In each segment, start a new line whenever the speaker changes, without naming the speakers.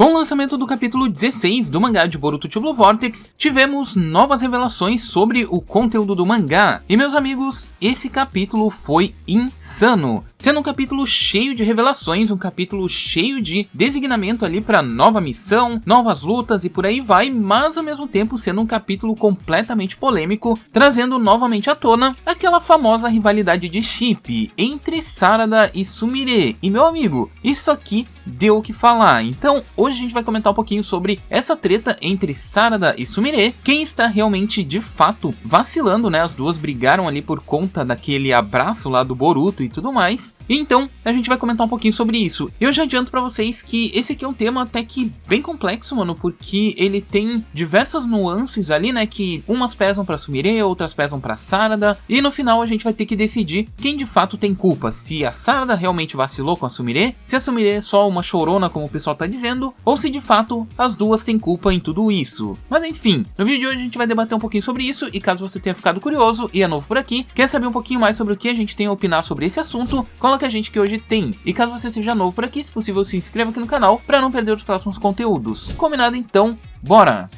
Com o lançamento do capítulo 16 do mangá de Boruto to Blue Vortex, tivemos novas revelações sobre o conteúdo do mangá. E meus amigos, esse capítulo foi insano, sendo um capítulo cheio de revelações, um capítulo cheio de designamento ali para nova missão, novas lutas e por aí vai, mas ao mesmo tempo sendo um capítulo completamente polêmico, trazendo novamente à tona aquela famosa rivalidade de chip entre Sarada e Sumire. E meu amigo, isso aqui deu o que falar. Então hoje a gente vai comentar um pouquinho sobre essa treta entre Sarada e Sumire, quem está realmente de fato vacilando, né? As duas brigaram ali por conta daquele abraço lá do Boruto e tudo mais. E então a gente vai comentar um pouquinho sobre isso. Eu já adianto pra vocês que esse aqui é um tema até que bem complexo, mano, porque ele tem diversas nuances ali, né, que umas pesam pra Sumire, outras pesam pra Sarada, e no final a gente vai ter que decidir quem de fato tem culpa, se a Sarada realmente vacilou com a Sumire, se a Sumire é só uma chorona como o pessoal tá dizendo, ou se de fato as duas têm culpa em tudo isso. Mas enfim, no vídeo de hoje a gente vai debater um pouquinho sobre isso, e caso você tenha ficado curioso e é novo por aqui, quer saber um pouquinho mais sobre o que a gente tem a opinar sobre esse assunto, cola com a gente que hoje tem. E caso você seja novo por aqui, se possível se inscreva aqui no canal para não perder os próximos conteúdos. Combinado então? Bora!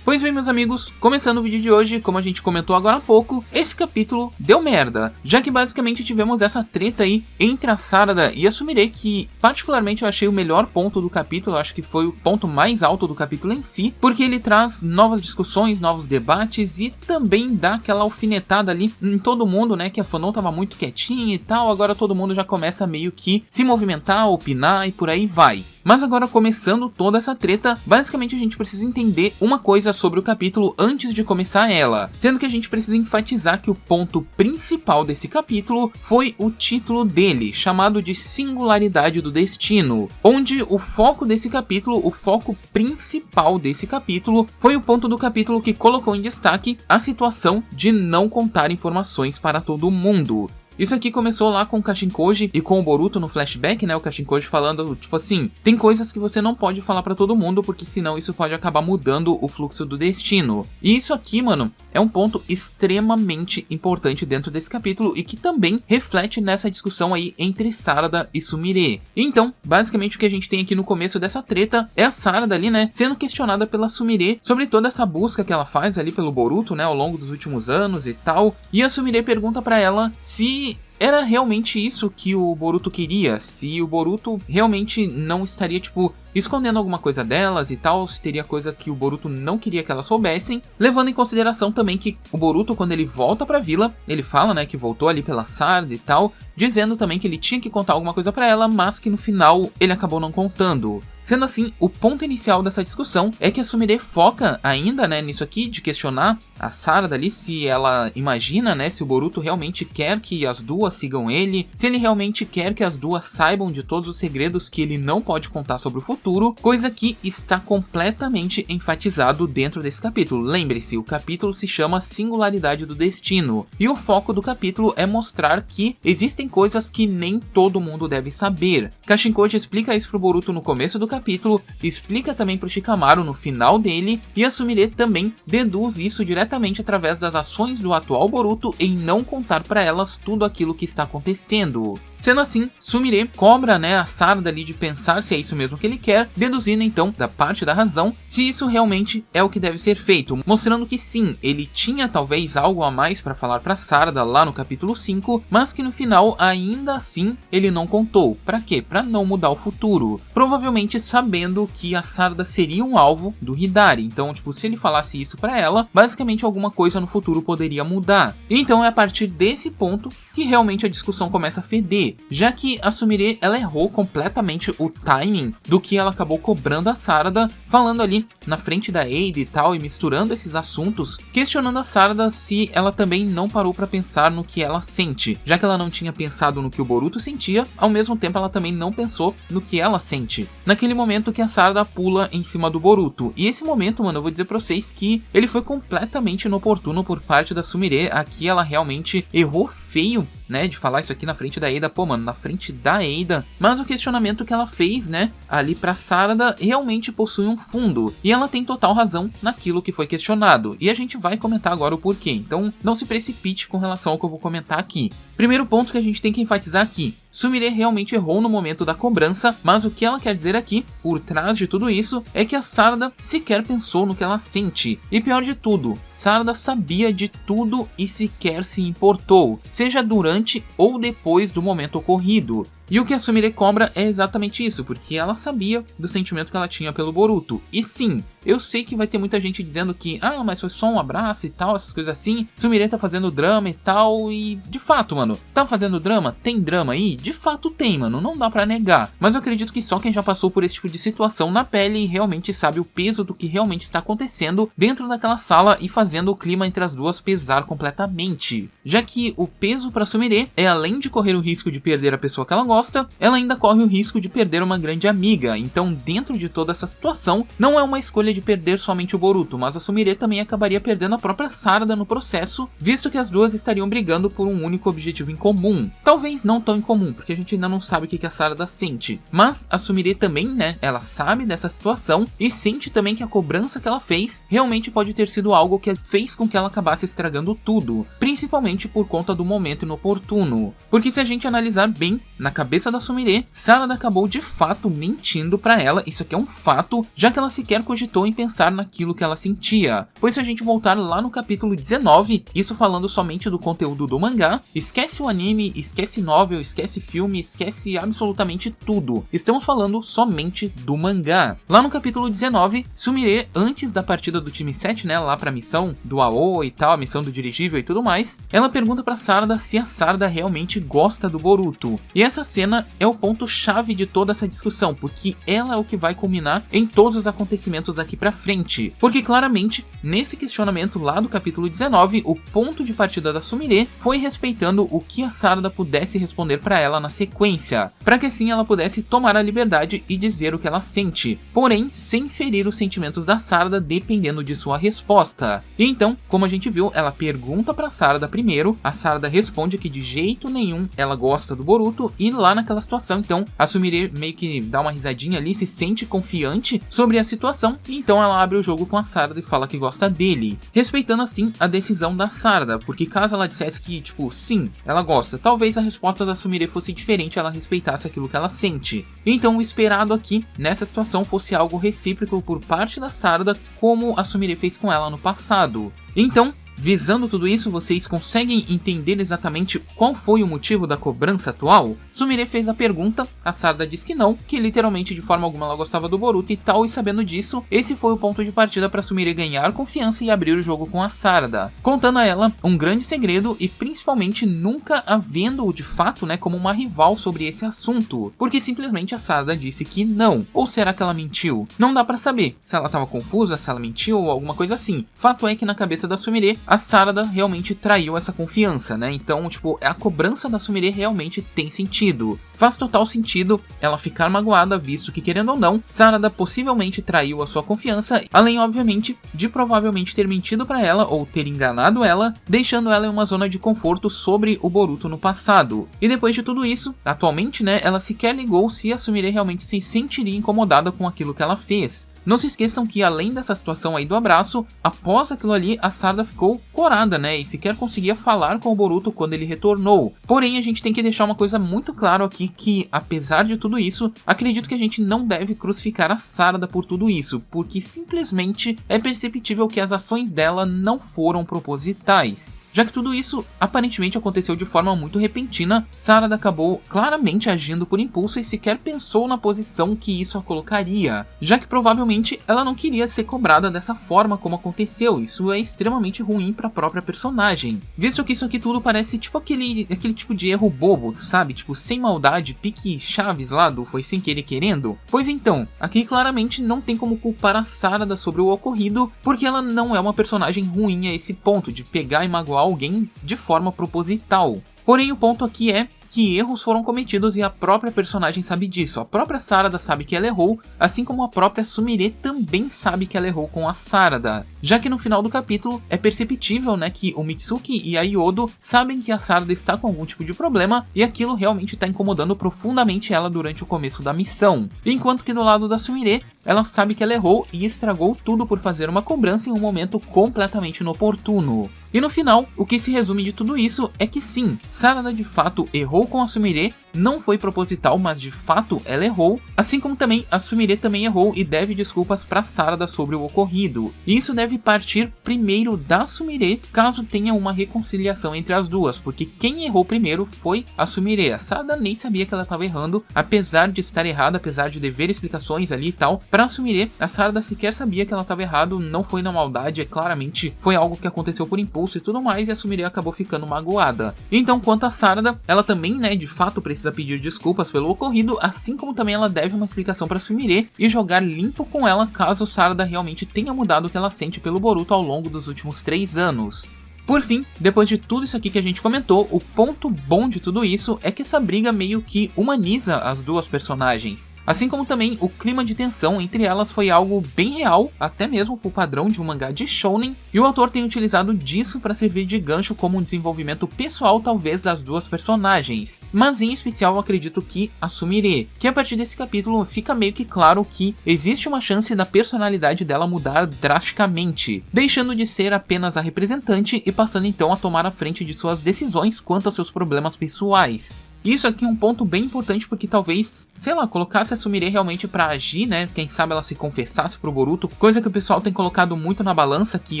Pois bem, meus amigos, começando o vídeo de hoje, como a gente comentou agora há pouco, esse capítulo deu merda, já que basicamente tivemos essa treta aí entre a Sarada e a Sumire, que particularmente eu achei o melhor ponto do capítulo, acho que foi o ponto mais alto do capítulo em si, porque ele traz novas discussões, novos debates e também dá aquela alfinetada ali em todo mundo, né, que a Fanon tava muito quietinha e tal, agora todo mundo já começa meio que se movimentar, opinar e por aí vai. Mas agora, começando toda essa treta, basicamente a gente precisa entender uma coisa sobre o capítulo antes de começar ela, sendo que a gente precisa enfatizar que o ponto principal desse capítulo foi o título dele, chamado de Singularidade do Destino, onde o foco desse capítulo, o foco principal desse capítulo, foi o ponto do capítulo que colocou em destaque a situação de não contar informações para todo mundo. Isso aqui começou lá com o Kashinkoji e com o Boruto no flashback, né? O Kashinkoji falando, tipo assim, tem coisas que você não pode falar pra todo mundo, porque senão isso pode acabar mudando o fluxo do destino. E isso aqui, mano, é um ponto extremamente importante dentro desse capítulo e que também reflete nessa discussão aí entre Sarada e Sumire. Então, basicamente o que a gente tem aqui no começo dessa treta é a Sarada ali, né, sendo questionada pela Sumire sobre toda essa busca que ela faz ali pelo Boruto, né, ao longo dos últimos anos e tal. E a Sumire pergunta pra ela se era realmente isso que o Boruto queria, se o Boruto realmente não estaria, tipo, escondendo alguma coisa delas e tal, se teria coisa que o Boruto não queria que elas soubessem, levando em consideração também que o Boruto, quando ele volta pra vila, ele fala, né, que voltou ali pela Sarada e tal, dizendo também que ele tinha que contar alguma coisa pra ela, mas que no final ele acabou não contando. Sendo assim, o ponto inicial dessa discussão é que a Sumire foca ainda, né, nisso aqui, de questionar a Sarada ali, se ela imagina, né, se o Boruto realmente quer que as duas sigam ele, se ele realmente quer que as duas saibam de todos os segredos que ele não pode contar sobre o futuro, coisa que está completamente enfatizado dentro desse capítulo. Lembre-se, o capítulo se chama Singularidade do Destino, e o foco do capítulo é mostrar que existem coisas que nem todo mundo deve saber. Kashinkoji explica isso pro Boruto no começo do capítulo, explica também pro Shikamaru no final dele, e a Sumire também deduz isso diretamente através das ações do atual Boruto em não contar pra elas tudo aquilo que está acontecendo. Sendo assim, Sumire cobra, né, a Sarada ali de pensar se é isso mesmo que ele quer, deduzindo então da parte da razão se isso realmente é o que deve ser feito, mostrando que sim, ele tinha talvez algo a mais pra falar pra Sarada lá no capítulo 5, mas que no final ainda assim ele não contou. Pra quê? Pra não mudar o futuro. Provavelmente sabendo que a Sarada seria um alvo do Hidari, então tipo, se ele falasse isso pra ela, basicamente alguma coisa no futuro poderia mudar. Então é a partir desse ponto que realmente a discussão começa a feder, já que a Sumire ela errou completamente o timing do que ela acabou cobrando a Sarada, falando ali na frente da Eida e tal, e misturando esses assuntos, questionando a Sarada se ela também não parou pra pensar no que ela sente, já que ela não tinha pensado no que o Boruto sentia, ao mesmo tempo ela também não pensou no que ela sente. Naquele momento que a Sarada pula em cima do Boruto, e esse momento, mano, eu vou dizer pra vocês que ele foi completamente inoportuno por parte da Sumire. Aqui ela realmente errou feio, né, de falar isso aqui na frente da Eida, pô, mano, na frente da Eida, mas o questionamento que ela fez, né, ali pra Sarada realmente possui um fundo, e ela tem total razão naquilo que foi questionado, e a gente vai comentar agora o porquê, então não se precipite com relação ao que eu vou comentar aqui. Primeiro ponto que a gente tem que enfatizar aqui, Sumire realmente errou no momento da cobrança, mas o que ela quer dizer aqui, por trás de tudo isso, é que a Sarada sequer pensou no que ela sente. E pior de tudo, Sarada sabia de tudo e sequer se importou, seja durante ou depois do momento ocorrido. E o que a Sumire cobra é exatamente isso, porque ela sabia do sentimento que ela tinha pelo Boruto. E sim, eu sei que vai ter muita gente dizendo que, mas foi só um abraço e tal, essas coisas assim. Sumire tá fazendo drama e tal, e de fato, mano, tá fazendo drama? Tem drama aí? De fato tem, mano, não dá pra negar. Mas eu acredito que só quem já passou por esse tipo de situação na pele realmente sabe o peso do que realmente está acontecendo dentro daquela sala e fazendo o clima entre as duas pesar completamente. Já que o peso pra Sumire é, além de correr o risco de perder a pessoa que ela gosta, ela ainda corre o risco de perder uma grande amiga. Então, dentro de toda essa situação, não é uma escolha de perder somente o Boruto, mas a Sumire também acabaria perdendo a própria Sarada no processo, visto que as duas estariam brigando por um único objetivo em comum. Talvez não tão em comum, porque a gente ainda não sabe o que a Sarada sente. Mas a Sumire também, né, ela sabe dessa situação e sente também que a cobrança que ela fez realmente pode ter sido algo que fez com que ela acabasse estragando tudo, principalmente por conta do momento inoportuno. Porque se a gente analisar bem, na cabeça da Sumire, Sarada acabou de fato mentindo pra ela, isso aqui é um fato, já que ela sequer cogitou em pensar naquilo que ela sentia. Pois se a gente voltar lá no capítulo 19, isso falando somente do conteúdo do mangá, esquece o anime, esquece novel, esquece filme, esquece absolutamente tudo. Estamos falando somente do mangá. Lá no capítulo 19, Sumire, antes da partida do time 7, né, lá pra missão do AO e tal, a missão do dirigível e tudo mais, ela pergunta pra Sarada se a Sarada realmente gosta do Boruto. E essa cena é o ponto-chave de toda essa discussão, porque ela é o que vai culminar em todos os acontecimentos daqui pra frente. Porque claramente, nesse questionamento lá do capítulo 19, o ponto de partida da Sumire foi respeitando o que a Sarada pudesse responder pra ela na sequência, para que assim ela pudesse tomar a liberdade e dizer o que ela sente, porém sem ferir os sentimentos da Sarada dependendo de sua resposta. E então, como a gente viu, ela pergunta pra Sarada primeiro, a Sarada responde que de jeito nenhum ela gosta do Boruto, e lá naquela situação, então, a Sumire meio que dá uma risadinha ali, se sente confiante sobre a situação, e então ela abre o jogo com a Sarada e fala que gosta dele, respeitando assim a decisão da Sarada, porque caso ela dissesse que, tipo, sim, ela gosta, talvez a resposta da Sumire fosse diferente, ela respeitasse aquilo que ela sente. Então o esperado aqui, nessa situação, fosse algo recíproco por parte da Sarada, como a Sumire fez com ela no passado. Então, visando tudo isso, vocês conseguem entender exatamente qual foi o motivo da cobrança atual? Sumire fez a pergunta, a Sarada disse que não, que literalmente de forma alguma ela gostava do Boruto e tal, e sabendo disso, esse foi o ponto de partida para Sumire ganhar confiança e abrir o jogo com a Sarada, contando a ela um grande segredo e principalmente nunca a vendo de fato, né, como uma rival sobre esse assunto, porque simplesmente a Sarada disse que não. Ou será que ela mentiu? Não dá para saber se ela estava confusa, se ela mentiu ou alguma coisa assim. Fato é que na cabeça da Sumire, a Sarada realmente traiu essa confiança, né? Então, tipo, a cobrança da Sumire realmente tem sentido. Faz total sentido ela ficar magoada, visto que, querendo ou não, Sarada possivelmente traiu a sua confiança, além, obviamente, de provavelmente ter mentido pra ela ou ter enganado ela, deixando ela em uma zona de conforto sobre o Boruto no passado. E depois de tudo isso, atualmente, né, ela sequer ligou se a Sumire realmente se sentiria incomodada com aquilo que ela fez. Não se esqueçam que, além dessa situação aí do abraço, após aquilo ali, a Sarada ficou corada, né? E sequer conseguia falar com o Boruto quando ele retornou. Porém, a gente tem que deixar uma coisa muito clara aqui, que, apesar de tudo isso, acredito que a gente não deve crucificar a Sarada por tudo isso, porque simplesmente é perceptível que as ações dela não foram propositais. Já que tudo isso aparentemente aconteceu de forma muito repentina, Sarada acabou claramente agindo por impulso e sequer pensou na posição que isso a colocaria, já que provavelmente ela não queria ser cobrada dessa forma como aconteceu. Isso é extremamente ruim para a própria personagem, visto que isso aqui tudo parece tipo aquele tipo de erro bobo, sabe? Tipo, sem maldade, pique Chaves lá do foi sem querer querendo. Pois então, aqui claramente não tem como culpar a Sarada sobre o ocorrido, porque ela não é uma personagem ruim a esse ponto de pegar e magoar alguém de forma proposital. Porém, o ponto aqui é que erros foram cometidos e a própria personagem sabe disso. A própria Sarada sabe que ela errou, assim como a própria Sumire também sabe que ela errou com a Sarada. Já que no final do capítulo é perceptível, né, que o Mitsuki e a Yodo sabem que a Sarada está com algum tipo de problema e aquilo realmente está incomodando profundamente ela durante o começo da missão. Enquanto que do lado da Sumire, ela sabe que ela errou e estragou tudo por fazer uma cobrança em um momento completamente inoportuno. E no final, o que se resume de tudo isso é que sim, Sarada de fato errou com a Sumire, não foi proposital, mas de fato ela errou, assim como também a Sumire também errou e deve desculpas para Sarada sobre o ocorrido. E isso deve partir primeiro da Sumire, caso tenha uma reconciliação entre as duas, porque quem errou primeiro foi a Sumire. A Sarada nem sabia que ela estava errando, apesar de estar errada, apesar de dever explicações ali e tal. Para a Sumire, a Sarada sequer sabia que ela estava errado, não foi na maldade, claramente foi algo que aconteceu por impulso e tudo mais, e a Sumire acabou ficando magoada. Então, quanto a Sarada, ela também, né, de fato precisa pedir desculpas pelo ocorrido, assim como também ela deve uma explicação para Sumire e jogar limpo com ela caso Sarada realmente tenha mudado o que ela sente pelo Boruto ao longo dos últimos 3 anos. Por fim, depois de tudo isso aqui que a gente comentou, o ponto bom de tudo isso é que essa briga meio que humaniza as duas personagens. Assim como também o clima de tensão entre elas foi algo bem real, até mesmo pro padrão de um mangá de shounen, e o autor tem utilizado disso para servir de gancho como um desenvolvimento pessoal talvez das duas personagens. Mas em especial eu acredito que a Sumire, que a partir desse capítulo fica meio que claro que existe uma chance da personalidade dela mudar drasticamente, deixando de ser apenas a representante e passando então a tomar a frente de suas decisões quanto aos seus problemas pessoais. Isso aqui é um ponto bem importante porque talvez, sei lá, colocasse a Sumire realmente pra agir, né? Quem sabe ela se confessasse pro Boruto, coisa que o pessoal tem colocado muito na balança, que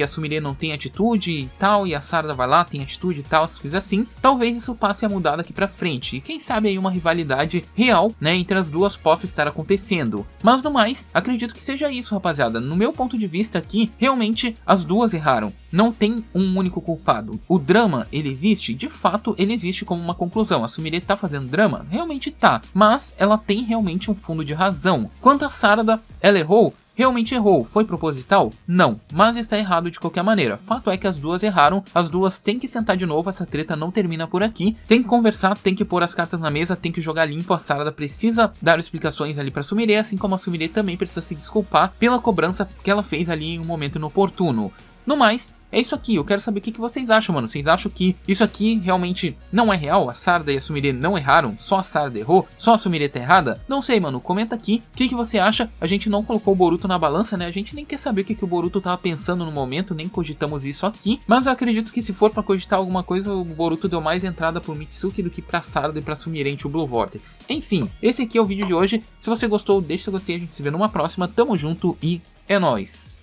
a Sumire não tem atitude e tal, e a Sarada vai lá, tem atitude e tal, essas coisas assim. Talvez isso passe a mudar daqui pra frente, e quem sabe aí uma rivalidade real, né, entre as duas possa estar acontecendo. Mas no mais, acredito que seja isso, rapaziada. No meu ponto de vista aqui, realmente as duas erraram. Não tem um único culpado. O drama, ele existe? De fato, ele existe como uma conclusão. A Sumire tá fazendo drama? Realmente tá. Mas ela tem realmente um fundo de razão. Quanto a Sarada, ela errou? Realmente errou. Foi proposital? Não. Mas está errado de qualquer maneira. Fato é que as duas erraram. As duas têm que sentar de novo. Essa treta não termina por aqui. Tem que conversar, tem que pôr as cartas na mesa, tem que jogar limpo. A Sarada precisa dar explicações ali pra Sumire, assim como a Sumire também precisa se desculpar pela cobrança que ela fez ali em um momento inoportuno. No mais, é isso aqui, eu quero saber o que vocês acham, mano. Vocês acham que isso aqui realmente não é real? A Sarada e a Sumire não erraram? Só a Sarada errou? Só a Sumire tá errada? Não sei, mano, comenta aqui o que você acha. A gente não colocou o Boruto na balança, né? A gente nem quer saber o que o Boruto tava pensando no momento, nem cogitamos isso aqui. Mas eu acredito que se for pra cogitar alguma coisa, o Boruto deu mais entrada pro Mitsuki do que pra Sarada e pra Sumire em Blue Vortex. Enfim, esse aqui é o vídeo de hoje. Se você gostou, deixa seu gostei, a gente se vê numa próxima. Tamo junto e é nóis!